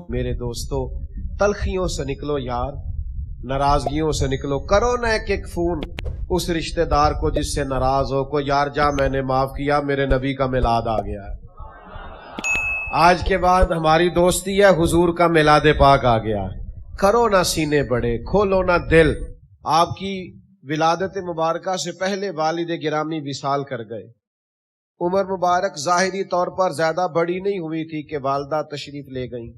میرے دوستو، تلخیوں سے نکلو یار، ناراضگیوں سے نکلو، کرو نہ ایک فون اس رشتہ دار کو جس سے ناراض ہو کو، یار جا میں نے معاف کیا، میرے نبی کا میلاد آ گیا ہے۔ آج کے بعد ہماری دوستی ہے، حضور کا میلاد پاک آ گیا ہے۔ کرو نہ سینے بڑے، کھولو نہ دل۔ آپ کی ولادت مبارکہ سے پہلے والد گرامی وصال کر گئے۔ عمر مبارک ظاہری طور پر زیادہ بڑی نہیں ہوئی تھی کہ والدہ تشریف لے گئیں۔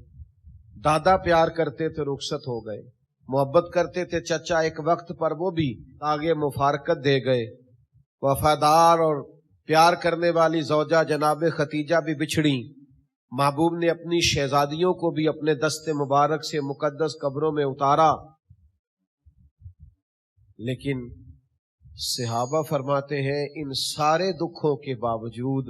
دادا پیار کرتے تھے، رخصت ہو گئے۔ محبت کرتے تھے چچا، ایک وقت پر وہ بھی آگے مفارقت دے گئے۔ وفادار اور پیار کرنے والی زوجہ جناب ختیجہ بھی بچھڑیں۔ محبوب نے اپنی شہزادیوں کو بھی اپنے دست مبارک سے مقدس قبروں میں اتارا، لیکن صحابہ فرماتے ہیں ان سارے دکھوں کے باوجود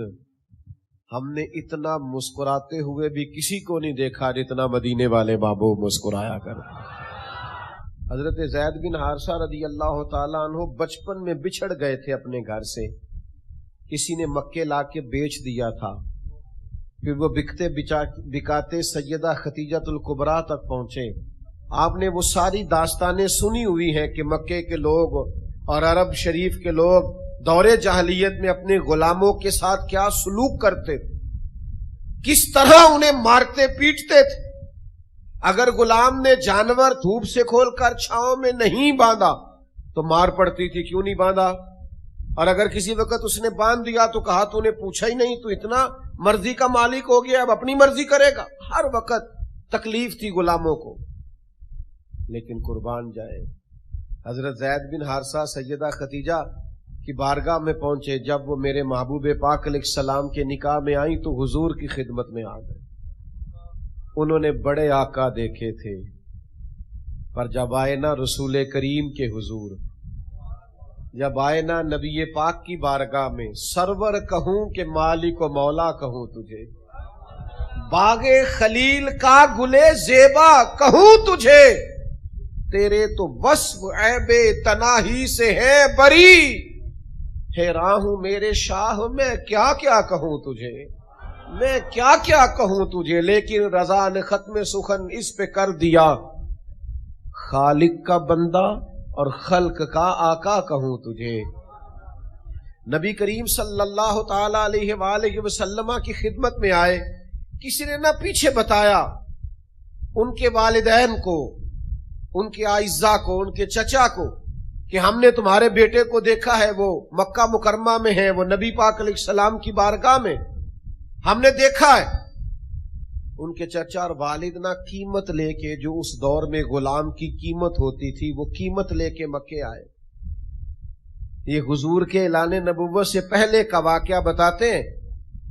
ہم نے اتنا مسکراتے ہوئے بھی کسی کو نہیں دیکھا جتنا مدینے والے محبوب مسکرایا کرتے۔ حضرت زید بن حارثہ رضی اللہ تعالیٰ عنہ بچپن میں بچھڑ گئے تھے اپنے گھر سے، کسی نے مکے لا کے بیچ دیا تھا، پھر وہ بکتے بکاتے سیدہ خدیجہ الکبریٰ تک پہنچے۔ آپ نے وہ ساری داستانیں سنی ہوئی ہیں کہ مکے کے لوگ اور عرب شریف کے لوگ دور جاہلیت میں اپنے غلاموں کے ساتھ کیا سلوک کرتے تھے، کس طرح انہیں مارتے پیٹتے تھے۔ اگر غلام نے جانور دھوپ سے کھول کر چھاؤں میں نہیں باندھا تو مار پڑتی تھی، کیوں نہیں باندھا؟ اور اگر کسی وقت اس نے باندھ دیا تو کہا تو نے پوچھا ہی نہیں، تو اتنا مرضی کا مالک ہو گیا، اب اپنی مرضی کرے گا۔ ہر وقت تکلیف تھی غلاموں کو، لیکن قربان جائے حضرت زید بن حارثہ سیدہ خدیجہ کی بارگاہ میں پہنچے۔ جب وہ میرے محبوب پاک علیہ السلام کے نکاح میں آئیں تو حضور کی خدمت میں آ گئے۔ انہوں نے بڑے آقا دیکھے تھے، پر جب آئے نا رسول کریم کے حضور، جب آئے نا نبی پاک کی بارگاہ میں، سرور کہوں کہ مالک و مولا کہوں تجھے، باغ خلیل کا گلے زیبا کہوں تجھے، تیرے تو وصف عیب تناہی سے ہے بری، حیران ہوں میرے شاہ میں کیا کیا کہوں تجھے، میں کیا کیا کہوں تجھے، لیکن رضا نے ختم سخن اس پہ کر دیا، خالق کا بندہ اور خلق کا آقا کہوں تجھے۔ نبی کریم صلی اللہ تعالی علیہ وآلہ وسلم کی خدمت میں آئے، کسی نے نہ پیچھے بتایا ان کے والدین کو، ان کے اعزاء کو، ان کے چچا کو کہ ہم نے تمہارے بیٹے کو دیکھا ہے، وہ مکہ مکرمہ میں ہے، وہ نبی پاک علیہ السلام کی بارگاہ میں ہم نے دیکھا ہے۔ ان کے چچا اور والد نہ قیمت لے کے، جو اس دور میں غلام کی قیمت ہوتی تھی، وہ قیمت لے کے مکے آئے۔ یہ حضور کے اعلان نبوت سے پہلے کا واقعہ بتاتے ہیں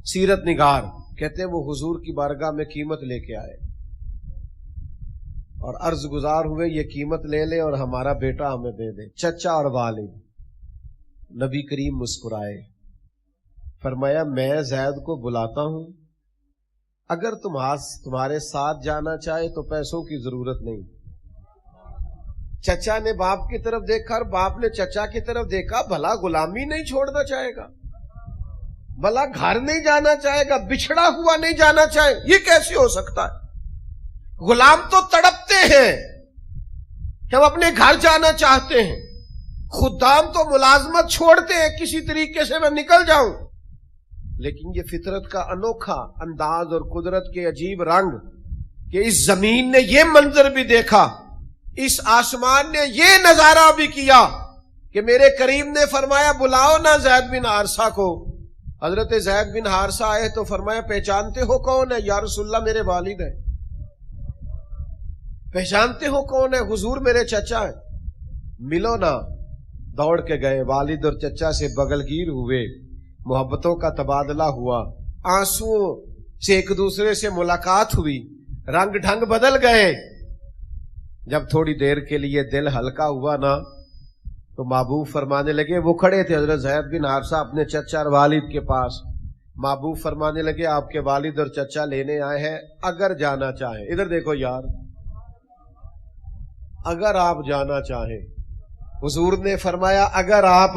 سیرت نگار، کہتے ہیں وہ حضور کی بارگاہ میں قیمت لے کے آئے اور عرض گزار ہوئے یہ قیمت لے لے اور ہمارا بیٹا ہمیں دے دے۔ چچا اور والد، نبی کریم مسکرائے، فرمایا میں زید کو بلاتا ہوں، اگر تمہارے ساتھ جانا چاہے تو پیسوں کی ضرورت نہیں۔ چچا نے باپ کی طرف دیکھا اور باپ نے چچا کی طرف دیکھا، بھلا غلامی نہیں چھوڑنا چاہے گا، بھلا گھر نہیں جانا چاہے گا، بچھڑا ہوا نہیں جانا چاہے، یہ کیسے ہو سکتا ہے؟ غلام تو تڑپتے ہیں کہ ہم اپنے گھر جانا چاہتے ہیں، خدام تو ملازمت چھوڑتے ہیں کسی طریقے سے میں نکل جاؤں، لیکن یہ فطرت کا انوکھا انداز اور قدرت کے عجیب رنگ کہ اس زمین نے یہ منظر بھی دیکھا، اس آسمان نے یہ نظارہ بھی کیا کہ میرے کریم نے فرمایا بلاؤ نا زید بن حارثہ کو۔ حضرت زید بن حارثہ آئے تو فرمایا پہچانتے ہو کون ہے؟ یا رسول اللہ میرے والد ہیں۔ پہچانتے ہو کون ہے؟ حضور میرے چچا ہیں۔ ملو نا، دوڑ کے گئے، والد اور چچا سے بغلگیر ہوئے، محبتوں کا تبادلہ ہوا، آنسوں سے ایک دوسرے سے ملاقات ہوئی، رنگ ڈھنگ بدل گئے۔ جب تھوڑی دیر کے لیے دل ہلکا ہوا نا تو محبوب فرمانے لگے، وہ کھڑے تھے حضرت زید بن حارثہ اپنے چچا اور والد کے پاس، محبوب فرمانے لگے آپ کے والد اور چچا لینے آئے ہیں، اگر جانا چاہیں۔ ادھر دیکھو یار، اگر آپ جانا چاہیں، حضور نے فرمایا اگر آپ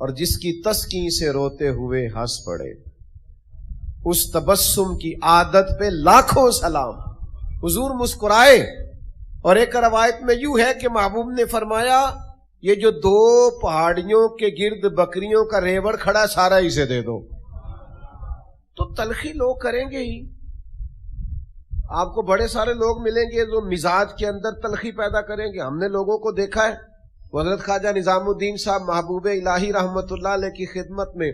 اور جس کی تسکین سے روتے ہوئے ہنس پڑے، اس تبسم کی عادت پہ لاکھوں سلام۔ حضور مسکرائے، اور ایک روایت میں یوں ہے کہ محبوب نے فرمایا یہ جو دو پہاڑیوں کے گرد بکریوں کا ریوڑ کھڑا سارا اسے دے دو۔ تو تلخی لوگ کریں گے ہی، آپ کو بڑے سارے لوگ ملیں گے جو مزاج کے اندر تلخی پیدا کریں گے۔ ہم نے لوگوں کو دیکھا ہے، حضرت خواجہ نظام الدین صاحب محبوب الہی رحمت اللہ علیہ کی خدمت میں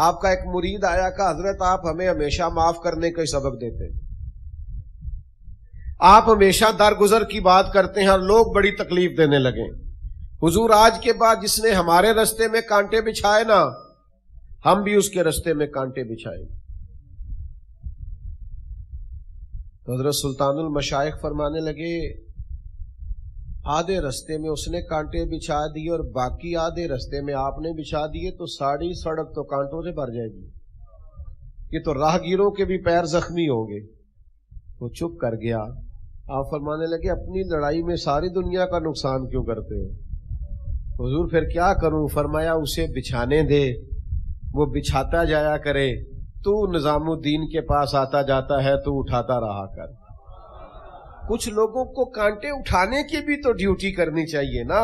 آپ کا ایک مرید آیا کہ حضرت آپ ہمیں ہمیشہ معاف کرنے کا سبق دیتے ہیں، آپ ہمیشہ درگزر کی بات کرتے ہیں اور لوگ بڑی تکلیف دینے لگے۔ حضور آج کے بعد جس نے ہمارے رستے میں کانٹے بچھائے نا، ہم بھی اس کے رستے میں کانٹے بچھائیں۔ حضرت سلطان المشائخ فرمانے لگے آدھے رستے میں اس نے کانٹے بچھا دیے اور باقی آدھے رستے میں آپ نے بچھا دیے تو ساری سڑک تو کانٹوں سے بھر جائے گی، یہ تو راہگیروں کے بھی پیر زخمی ہوں گے۔ وہ چپ کر گیا۔ آپ فرمانے لگے اپنی لڑائی میں ساری دنیا کا نقصان کیوں کرتے ہو؟ حضور پھر کیا کروں؟ فرمایا اسے بچھانے دے، وہ بچھاتا جایا کرے، تو نظام الدین کے پاس آتا جاتا ہے تو اٹھاتا رہا کر۔ کچھ لوگوں کو کانٹے اٹھانے کی بھی تو ڈیوٹی کرنی چاہیے نا۔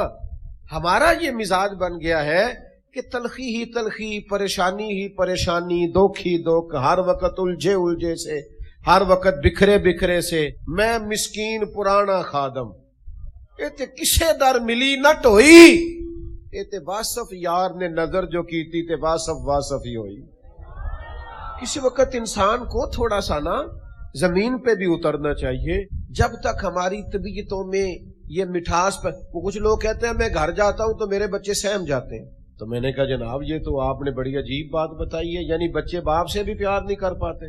ہمارا یہ مزاج بن گیا ہے کہ تلخی ہی تلخی، پریشانی ہی پریشانی، دکھ ہی دکھ، ہر وقت الجھے الجھے سے، ہر وقت بکھرے بکھرے سے۔ میں مسکین پرانا خادم، ایتے کسے در ملی نہ ٹوئی، ایتے واصف یار نے نظر جو کی تھی تے واصف واصف ہی ہوئی۔ کسی وقت انسان کو تھوڑا سا نا زمین پہ بھی اترنا چاہیے۔ جب تک ہماری طبیعتوں میں یہ مٹھاس پر، کچھ لوگ کہتے ہیں میں گھر جاتا ہوں تو میرے بچے سہم جاتے ہیں، تو میں نے کہا جناب یہ تو آپ نے بڑی عجیب بات بتائی ہے، یعنی بچے باپ سے بھی پیار نہیں کر پاتے،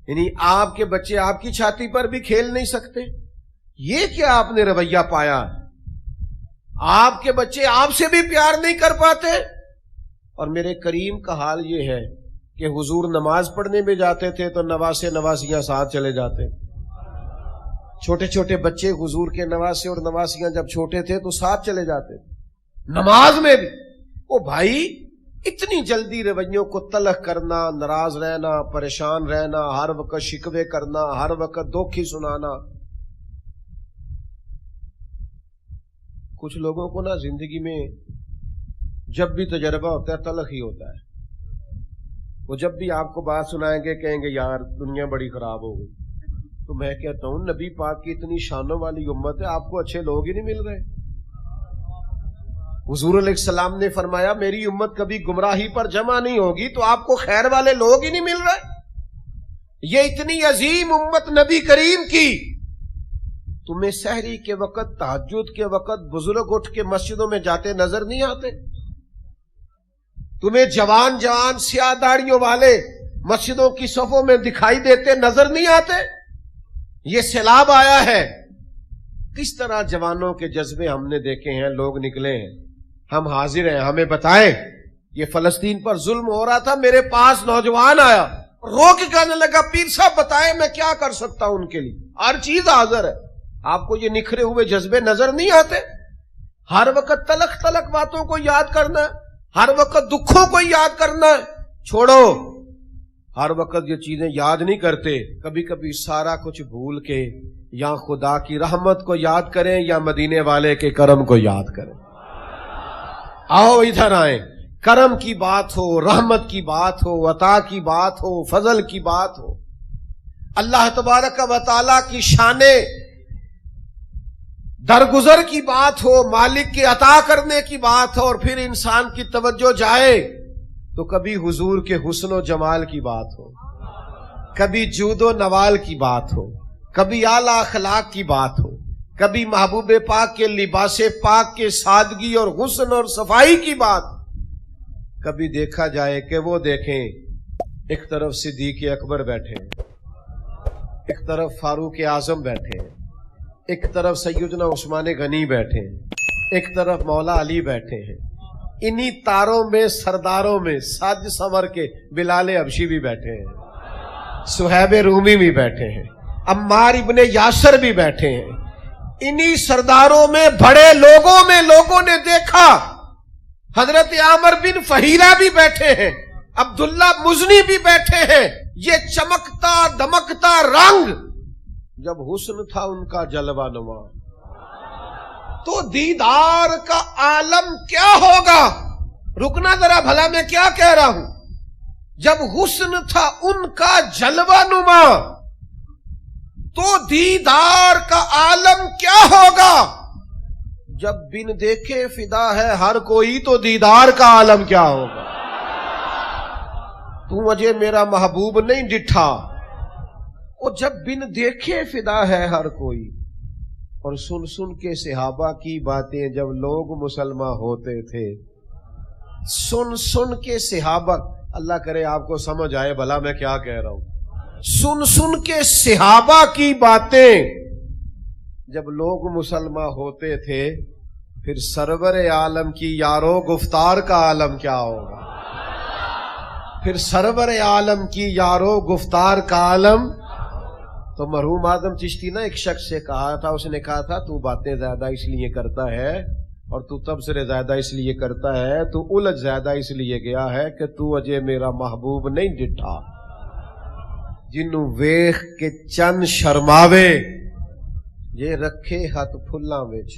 یعنی آپ کے بچے آپ کی چھاتی پر بھی کھیل نہیں سکتے؟ یہ کیا آپ نے رویہ پایا؟ آپ کے بچے آپ سے بھی پیار نہیں کر پاتے؟ اور میرے کریم کا حال یہ ہے کہ حضور نماز پڑھنے میں جاتے تھے تو نواسے نواسیاں ساتھ چلے جاتے، چھوٹے چھوٹے بچے حضور کے نواسے اور نواسیاں جب چھوٹے تھے تو ساتھ چلے جاتے نماز میں بھی۔ او بھائی، اتنی جلدی رویوں کو تلخ کرنا، ناراض رہنا، پریشان رہنا، ہر وقت شکوے کرنا، ہر وقت دکھ ہی سنانا۔ کچھ لوگوں کو نا زندگی میں جب بھی تجربہ ہوتا ہے تلخ ہی ہوتا ہے، وہ جب بھی آپ کو بات سنائیں گے کہیں گے یار دنیا بڑی خراب ہو گئی۔ تو میں کہتا ہوں نبی پاک کی اتنی شانوں والی امت ہے، آپ کو اچھے لوگ ہی نہیں مل رہے۔ حضور علیہ السلام نے فرمایا میری امت کبھی گمراہی پر جمع نہیں ہوگی، تو آپ کو خیر والے لوگ ہی نہیں مل رہے۔ یہ اتنی عظیم امت نبی کریم کی، تمہیں سحری کے وقت، تہجد کے وقت بزرگ اٹھ کے مسجدوں میں جاتے نظر نہیں آتے؟ تمہیں جوان جوان سیاہ داڑھیوں والے مسجدوں کی صفوں میں دکھائی دیتے نظر نہیں آتے؟ یہ سیلاب آیا ہے، کس طرح جوانوں کے جذبے ہم نے دیکھے ہیں، لوگ نکلے ہیں، ہم حاضر ہیں، ہمیں بتائیں۔ یہ فلسطین پر ظلم ہو رہا تھا، میرے پاس نوجوان آیا، رو کے کہنے لگا پیر صاحب بتائیں میں کیا کر سکتا ہوں ان کے لیے، ہر چیز حاضر ہے۔ آپ کو یہ نکھرے ہوئے جذبے نظر نہیں آتے؟ ہر وقت تلخ تلخ باتوں کو یاد کرنا ہے، ہر وقت دکھوں کو یاد کرنا ہے۔ چھوڑو، ہر وقت یہ چیزیں یاد نہیں کرتے، کبھی کبھی سارا کچھ بھول کے یا خدا کی رحمت کو یاد کریں یا مدینے والے کے کرم کو یاد کریں۔ آؤ ادھر آئیں، کرم کی بات ہو، رحمت کی بات ہو، عطا کی بات ہو، فضل کی بات ہو، اللہ تبارک و تعالی کی شان درگزر کی بات ہو، مالک کے عطا کرنے کی بات ہو، اور پھر انسان کی توجہ جائے تو کبھی حضور کے حسن و جمال کی بات ہو، کبھی جود و نوال کی بات ہو، کبھی اعلیٰ اخلاق کی بات ہو، کبھی محبوب پاک کے لباس پاک کے سادگی اور حسن اور صفائی کی بات، کبھی دیکھا جائے کہ وہ دیکھیں ایک طرف صدیق اکبر بیٹھے ہیں، ایک طرف فاروق اعظم بیٹھے ہیں، ایک طرف سیدنا عثمان غنی بیٹھے ہیں، ایک طرف مولا علی بیٹھے ہیں، انہی تاروں میں سرداروں میں سج سنور کے بلال حبشی بھی بیٹھے ہیں، صہیب رومی بھی بیٹھے ہیں، عمار ابن یاسر بھی بیٹھے ہیں۔ انہی سرداروں میں بڑے لوگوں نے دیکھا حضرت عامر بن فہیرہ بھی بیٹھے ہیں, عبداللہ مزنی بھی بیٹھے ہیں. یہ چمکتا دمکتا رنگ جب حسن تھا ان کا جلوہ نما, تو دیدار کا عالم کیا ہوگا. رکنا ذرا بھلا, میں کیا کہہ رہا ہوں. جب حسن تھا ان کا جلوہ نما تو دیدار کا عالم کیا ہوگا. جب بن دیکھے فدا ہے ہر کوئی تو دیدار کا عالم کیا ہوگا. تو مجھے میرا محبوب نہیں ڈٹھا, اور جب بن دیکھے فدا ہے ہر کوئی. اور سن سن کے صحابہ کی باتیں جب لوگ مسلمان ہوتے تھے, سن سن کے صحابہ, اللہ کرے آپ کو سمجھ آئے بھلا میں کیا کہہ رہا ہوں. سن سن کے صحابہ کی باتیں جب لوگ مسلمان ہوتے تھے, پھر سرور عالم کی یارو گفتار کا عالم کیا ہوگا. پھر سرور عالم کی یارو گفتار کا عالم. تو مرحوم آدم چشتی نے ایک شخص سے کہا تھا, اس نے کہا تھا تو باتیں زیادہ اس لیے کرتا ہے اور تو تبصرے زیادہ اس لیے کرتا ہے, تو الجھ زیادہ اس لیے گیا ہے کہ تو اجے میرا محبوب نہیں ڈٹھا. جنوں ویخ کے چن شرماوے یہ رکھے ہاتھ پھلاں وچ,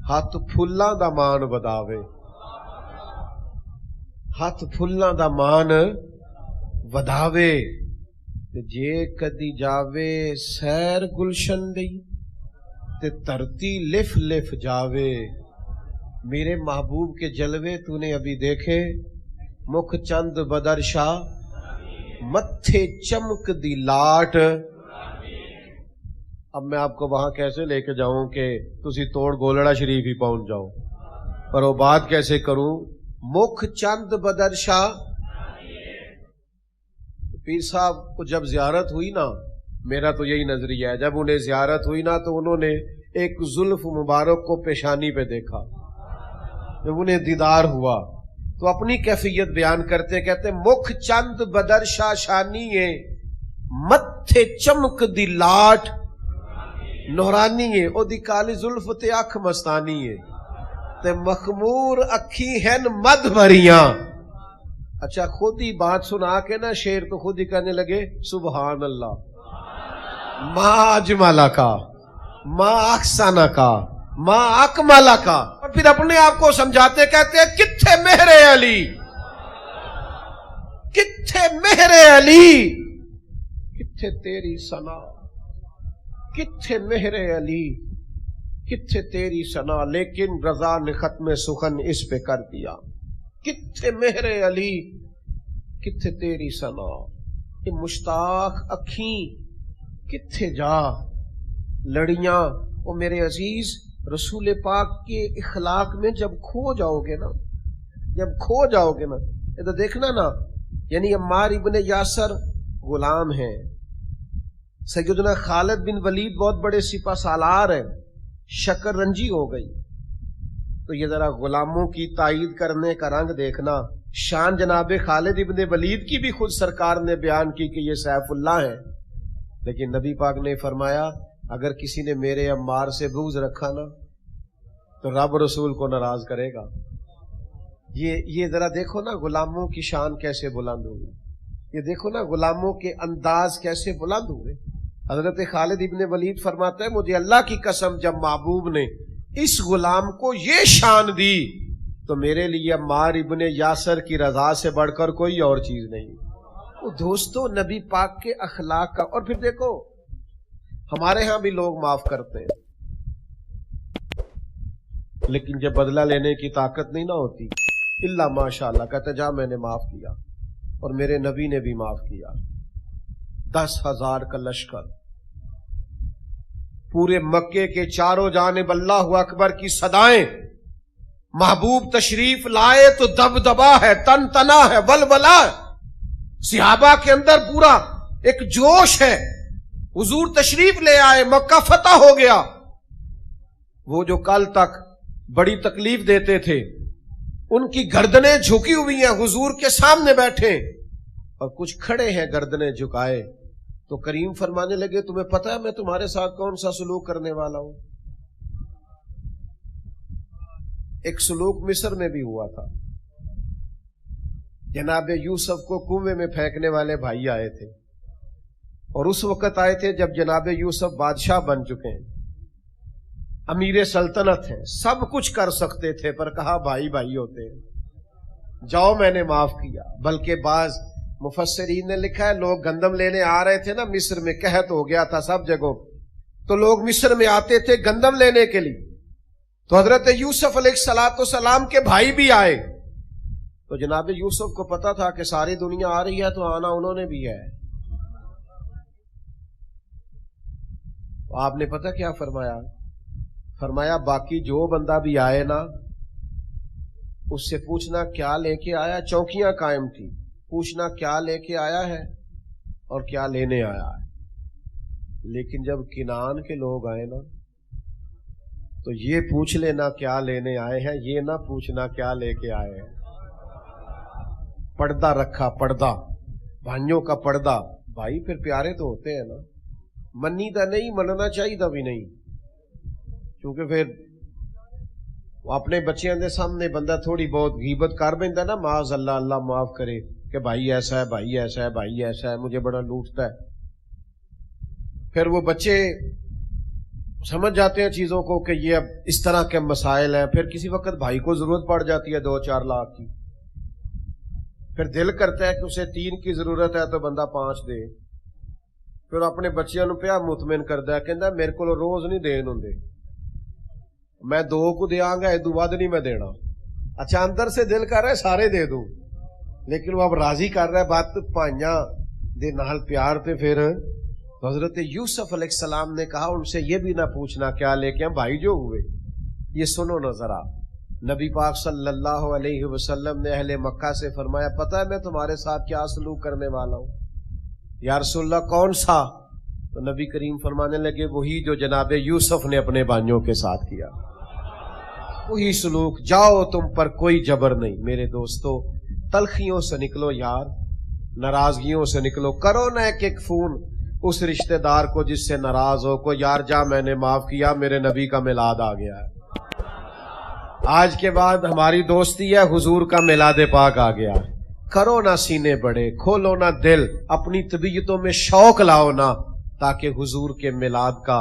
ہاتھ پھلاں دا مان وداوے. ہاتھ پھلاں دا مان وداوے. جے کدی جاوے سیر گلشن دی تے ترتی لف لف جاوے. میرے محبوب کے جلوے تو نے ابھی دیکھے, مکھ چند بدرشا متھے چمک دی لاٹ. اب میں آپ کو وہاں کیسے لے کے جاؤں کہ تسی توڑ گولڑا شریف ہی پہنچ جاؤ, پر وہ بات کیسے کروں. مکھ چند بدرشا. پیر صاحب کو جب زیارت ہوئی نا, میرا تو یہی نظریہ ہے, جب انہیں زیارت ہوئی نا تو انہوں نے ایک زلف مبارک کو پیشانی پہ دیکھا. جب انہیں دیدار ہوا تو اپنی کیفیت بیان کرتے کہتے مکھ چند بدرشا شانی ہے, متھے چمک دی لاٹ نورانی ہے, او دی کالی زلف تے اکھ مستانی ہے, تے مخمور اکھی ہن مد بھریاں. اچھا خود ہی بات سنا کے نا شیر تو خود ہی کہنے لگے سبحان اللہ, ما اجملا کا, ما احسن کا, ما اکملا کا. اور پھر اپنے آپ کو سمجھاتے کہتے ہیں کتھے مہر علی, کتھے مہر علی, کتھے تیری ثنا, کتھے مہر علی, کتھے تیری ثنا. لیکن رضا نے ختم سخن اس پہ کر دیا, کتھے مہر علی, کتھے تیری ثنا. یہ مشتاق اکھیں کتھے جا لڑیاں. وہ میرے عزیز رسول پاک کے اخلاق میں جب کھو جاؤ گے نا, جب کھو جاؤ گے نا, یہ تو دیکھنا نا, یعنی عمار ابن یاسر غلام ہیں, سیدنا خالد بن ولید بہت بڑے سپہ سالار ہیں, شکر رنجی ہو گئی. تو یہ ذرا غلاموں کی تائید کرنے کا رنگ دیکھنا. شان جناب خالد ابن ولید کی بھی خود سرکار نے بیان کی کہ یہ سیف اللہ ہے, لیکن نبی پاک نے فرمایا اگر کسی نے میرے عمار سے بغض رکھا نا تو رب رسول کو ناراض کرے گا. یہ ذرا دیکھو نا غلاموں کی شان کیسے بلند ہوئی, یہ دیکھو نا غلاموں کے انداز کیسے بلند ہوئے. حضرت خالد ابن ولید فرماتا ہے مجھے اللہ کی قسم جب محبوب نے اس غلام کو یہ شان دی تو میرے لیے عمار ابن یاسر کی رضا سے بڑھ کر کوئی اور چیز نہیں. دوستو نبی پاک کے اخلاق کا. اور پھر دیکھو ہمارے ہاں بھی لوگ معاف کرتے ہیں, لیکن جب بدلہ لینے کی طاقت نہیں نہ ہوتی, الا ماشاء اللہ کہتے جا میں نے معاف کیا, اور میرے نبی نے بھی معاف کیا. 10,000 کا لشکر, پورے مکے کے چاروں جانب اللہ اکبر کی صدائیں, محبوب تشریف لائے تو دبدبا ہے, تن تنا ہے, ولولا ہے. صحابہ کے اندر پورا ایک جوش ہے. حضور تشریف لے آئے, مکہ فتح ہو گیا. وہ جو کل تک بڑی تکلیف دیتے تھے ان کی گردنیں جھکی ہوئی ہیں, حضور کے سامنے بیٹھے, اور کچھ کھڑے ہیں گردنیں جھکائے. تو کریم فرمانے لگے تمہیں پتہ ہے میں تمہارے ساتھ کون سا سلوک کرنے والا ہوں. ایک سلوک مصر میں بھی ہوا تھا. جناب یوسف کو کنویں میں پھینکنے والے بھائی آئے تھے، اور اس وقت آئے تھے جب جناب یوسف بادشاہ بن چکے ہیں، امیر سلطنت ہیں، سب کچھ کر سکتے تھے، پر کہا بھائی بھائی ہوتے ہیں، جاؤ میں نے معاف کیا. بلکہ بعض مفسرین نے لکھا ہے لوگ گندم لینے آ رہے تھے نا مصر میں، قحط ہو گیا تھا سب جگہوں، تو لوگ مصر میں آتے تھے گندم لینے کے لیے، تو حضرت یوسف علیہ السلام کے بھائی بھی آئے. تو جناب یوسف کو پتا تھا کہ ساری دنیا آ رہی ہے تو آنا انہوں نے بھی ہے. آپ نے پتا کیا فرمایا؟ فرمایا باقی جو بندہ بھی آئے نا اس سے پوچھنا کیا لے کے آیا. چوکیاں قائم تھی، پوچھنا کیا لے کے آیا ہے اور کیا لینے آیا ہے. لیکن جب کنعان کے لوگ آئے نا تو یہ پوچھ لینا کیا لینے آئے ہیں، یہ نہ پوچھنا کیا لے کے آئے ہیں. پردہ رکھا، پردہ، بھائیوں کا پردہ. بھائی پھر پیارے تو ہوتے ہیں نا، منی دا نہیں، مننا چاہیے دا بھی نہیں، کیونکہ پھر اپنے بچیاں دے سامنے بندہ تھوڑی بہت غیبت کر بیندا نا، معاذ اللہ، اللہ معاف کرے، کہ بھائی ایسا ہے، بھائی ایسا ہے، بھائی ایسا ہے، مجھے بڑا لوٹتا ہے. پھر وہ بچے سمجھ جاتے ہیں چیزوں کو کہ یہ اب اس طرح کے مسائل ہیں. پھر کسی وقت بھائی کو ضرورت پڑ جاتی ہے 2-4 لاکھ کی، پھر دل کرتا ہے کہ اسے 3 کی ضرورت ہے تو بندہ 5 دے. پھر اپنے بچیاں نو پیا مطمئن کرتا ہے، کہندا میرے کو روز نہیں دین ہوندے، میں 2 کو دیاں گا، ادو ود نہیں میں دینا. اچھا اندر سے دل کر رہا ہے سارے دے دوں، لیکن وہ اب راضی کر رہا ہے بات بھائیاں دے نال پیار پہ. پھر حضرت یوسف علیہ السلام نے کہا ان سے یہ بھی نہ پوچھنا کیا لے کے بھائی جو ہوئے. یہ سنو نہ ذرا، نبی پاک صلی اللہ علیہ وسلم نے اہل مکہ سے فرمایا پتہ ہے میں تمہارے ساتھ کیا سلوک کرنے والا ہوں؟ یا رسول اللہ کون سا؟ تو نبی کریم فرمانے لگے وہی جو جناب یوسف نے اپنے بھائیوں کے ساتھ کیا، وہی سلوک. جاؤ تم پر کوئی جبر نہیں. میرے دوستو تلخیوں سے نکلو یار، ناراضگیوں سے نکلو. کرو نہ ایک فون اس رشتہ دار کو جس سے ناراض ہو کو، یار جا میں نے معاف کیا، میرے نبی کا میلاد آ گیا ہے، آج کے بعد ہماری دوستی ہے، حضور کا میلاد پاک آ گیا. کرو نہ سینے بڑے، کھولو نہ دل، اپنی طبیعتوں میں شوق لاؤ نہ، تاکہ حضور کے میلاد کا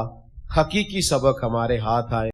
حقیقی سبق ہمارے ہاتھ آئے.